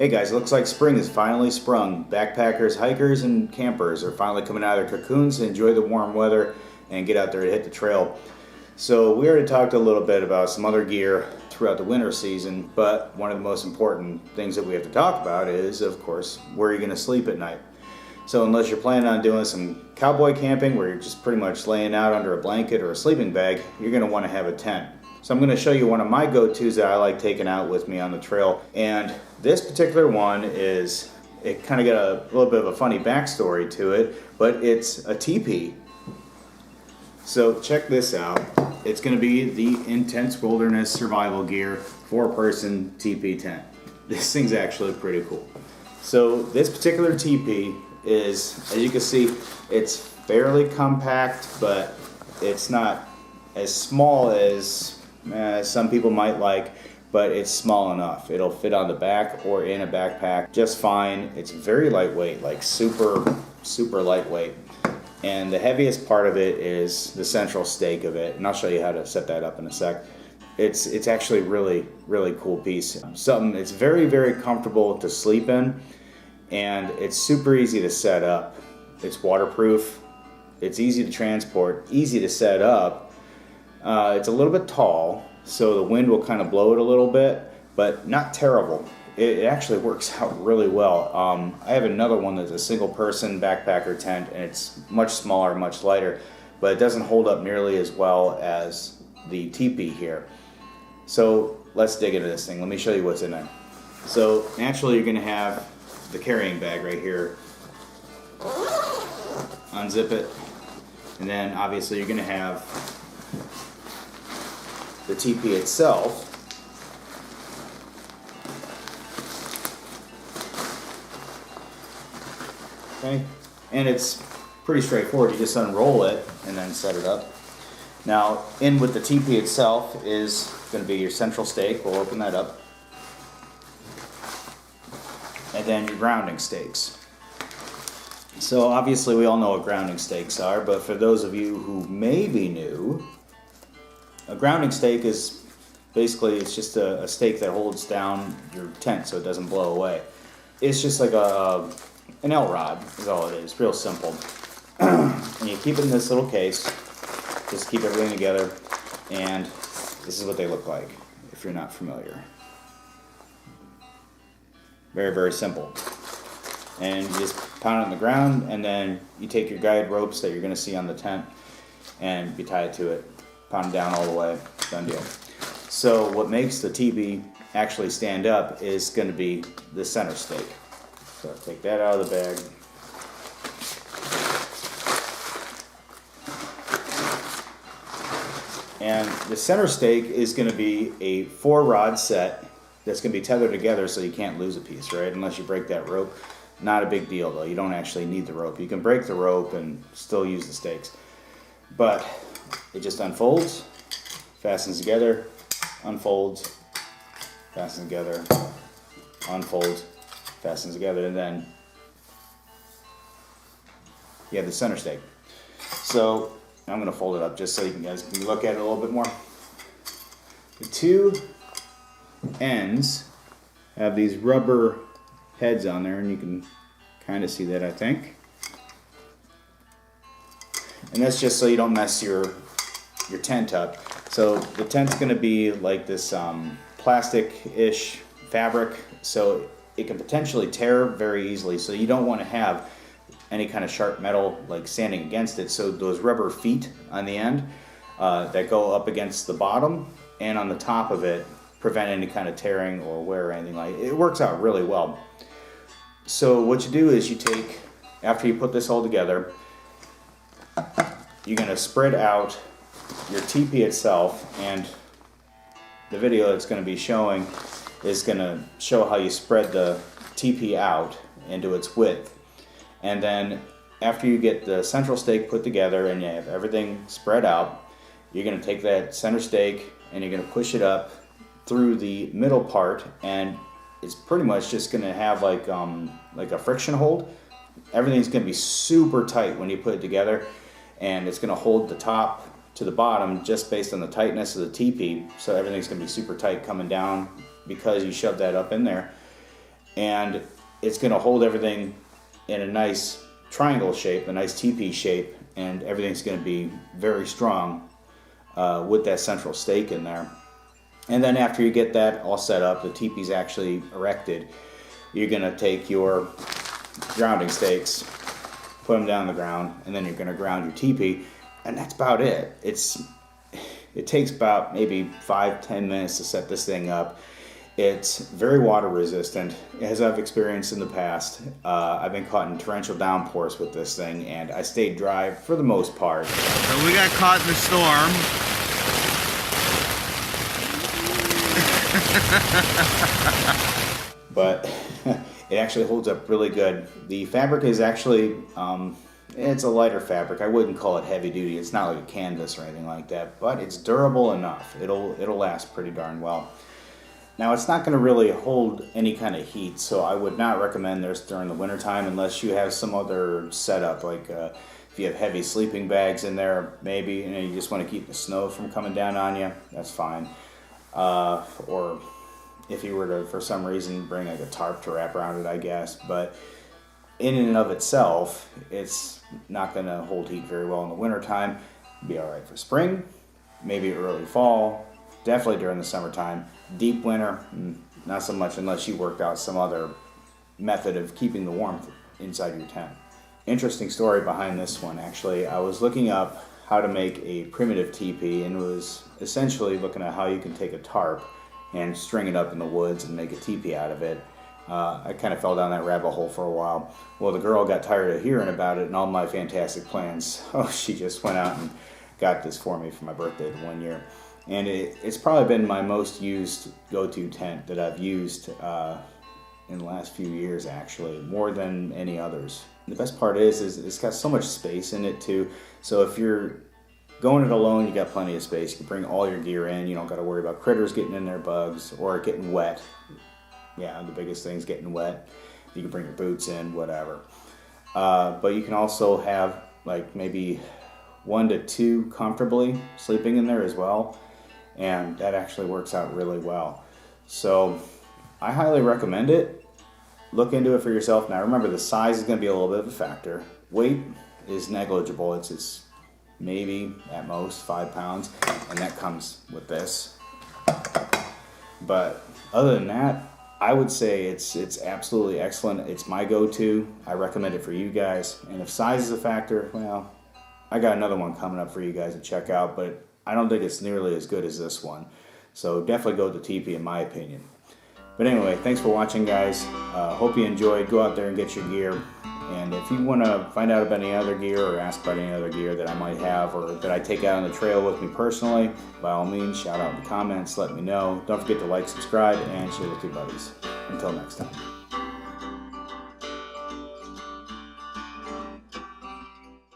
Hey guys, it looks like spring has finally sprung. Backpackers, hikers, and campers are finally coming out of their cocoons to enjoy the warm weather and get out there to hit the trail. So we already talked a little bit about some other gear throughout the winter season, but one of the most important things that we have to talk about is, of course, where are you going to sleep at night? So unless you're planning on doing some cowboy camping where you're just pretty much laying out under a blanket or a sleeping bag, you're going to want to have a tent. So I'm going to show you one of my go-tos that I like taking out with me on the trail. And this particular one it kind of got a little bit of a funny backstory to it, but it's a teepee. So check this out. It's going to be the Intense Wilderness Survival Gear 4-person teepee tent. This thing's actually pretty cool. So this particular teepee is, as you can see, it's fairly compact, but it's not as small as some people might like, but it's small enough. It'll fit on the back or in a backpack just fine. It's very lightweight, like super lightweight. And the heaviest part of it is the central stake of it, and I'll show you how to set that up in a sec. It's actually really cool piece. It's very comfortable to sleep in, and it's super easy to set up. It's waterproof, it's easy to transport, easy to set up. It's a little bit tall, so the wind will kind of blow it a little bit, but not terrible. It actually works out really well. I have another one that's a single person backpacker tent, and it's much smaller, much lighter, but it doesn't hold up nearly as well as the teepee here. So let's dig into this thing. Let me show you what's in there. So naturally you're going to have the carrying bag right here. Unzip it, and then obviously you're going to have the teepee itself. Okay, and it's pretty straightforward. You just unroll it and then set it up. Now, in with the teepee itself is going to be your central stake. We'll open that up. And then your grounding stakes. So obviously we all know what grounding stakes are, but for those of you who may be new, a grounding stake is basically, it's just a stake that holds down your tent so it doesn't blow away. It's just like an L-rod is all it is, real simple. And you keep it in this little case, just keep everything together, and this is what they look like if you're not familiar. Very simple. And you just pound it on the ground, and then you take your guide ropes that you're going to see on the tent and you tie it to it. Pound it down all the way, done deal. So what makes the teepee actually stand up is going to be the center stake. So take that out of the bag. And the center stake is going to be a 4-rod set that's going to be tethered together so you can't lose a piece, right? Unless you break that rope. Not a big deal though. You don't actually need the rope. You can break the rope and still use the stakes. But it just unfolds, fastens together, unfolds, fastens together, unfolds, fastens together, and then you have the center stake. So I'm going to fold it up just so you guys can look at it a little bit more. The two ends have these rubber heads on there, and you can kind of see that, I think. And that's just so you don't mess your tent up. So the tent's going to be like this plastic-ish fabric, so it can potentially tear very easily. So you don't want to have any kind of sharp metal like standing against it. So those rubber feet on the end that go up against the bottom and on the top of it prevent any kind of tearing or wear or anything like it. It works out really well. So what you do is you take, after you put this all together, you're going to spread out your teepee itself, and the video that's going to be showing is going to show how you spread the teepee out into its width. And then after you get the central stake put together and you have everything spread out, you're going to take that center stake and you're going to push it up through the middle part, and it's pretty much just going to have like a friction hold. Everything's going to be super tight when you put it together, and it's going to hold the top to the bottom just based on the tightness of the teepee. So everything's going to be super tight coming down because you shove that up in there. and it's going to hold everything in a nice triangle shape, a nice teepee shape, and everything's going to be very strong with that central stake in there. And then after you get that all set up, the teepee's actually erected, you're going to take your grounding stakes, put them down the ground, and then you're going to ground your teepee, and that's about it. It takes about maybe 5-10 minutes to set this thing up. It's very water resistant, as I've experienced in the past. I've been caught in torrential downpours with this thing, and I stayed dry for the most part. So we got caught in the storm. But it actually holds up really good. The fabric is actually, it's a lighter fabric. I wouldn't call it heavy duty. It's not like a canvas or anything like that, but it's durable enough. It'll last pretty darn well. Now, it's not going to really hold any kind of heat, so I would not recommend this during the wintertime unless you have some other setup, like if you have heavy sleeping bags in there, maybe, you just want to keep the snow from coming down on you, that's fine. Or if you were to, for some reason, bring like a tarp to wrap around it, I guess. But in and of itself, it's not going to hold heat very well in the wintertime. It'd be all right for spring, maybe early fall, definitely during the summertime. Deep winter, not so much unless you worked out some other method of keeping the warmth inside your tent. Interesting story behind this one, actually. I was looking up how to make a primitive teepee, and was essentially looking at how you can take a tarp and string it up in the woods and make a teepee out of it. I kind of fell down that rabbit hole for a while. Well, the girl got tired of hearing about it and all my fantastic plans. Oh, she just went out and got this for me for my birthday one year. And it's probably been my most used go-to tent that I've used in the last few years, actually, more than any others. The best part is it's got so much space in it too. So if you're going it alone, you got plenty of space. You can bring all your gear in. You don't got to worry about critters getting in there, bugs, or getting wet. Yeah, the biggest thing is getting wet. You can bring your boots in, whatever. But you can also have like maybe 1 to 2 comfortably sleeping in there as well. And that actually works out really well. So I highly recommend it. Look into it for yourself. Now remember, the size is going to be a little bit of a factor. Weight is negligible. It's maybe at most 5 pounds, and that comes with this. But other than that, I would say it's absolutely excellent. It's my go-to. I recommend it for you guys. And if size is a factor, well, I got another one coming up for you guys to check out, but I don't think it's nearly as good as this one. So definitely go with the Teepee in my opinion. But anyway, thanks for watching, guys. Hope you enjoyed. Go out there and get your gear. And if you want to find out about any other gear or ask about any other gear that I might have or that I take out on the trail with me personally, by all means, shout out in the comments, let me know. Don't forget to like, subscribe, and share with your buddies. Until next time.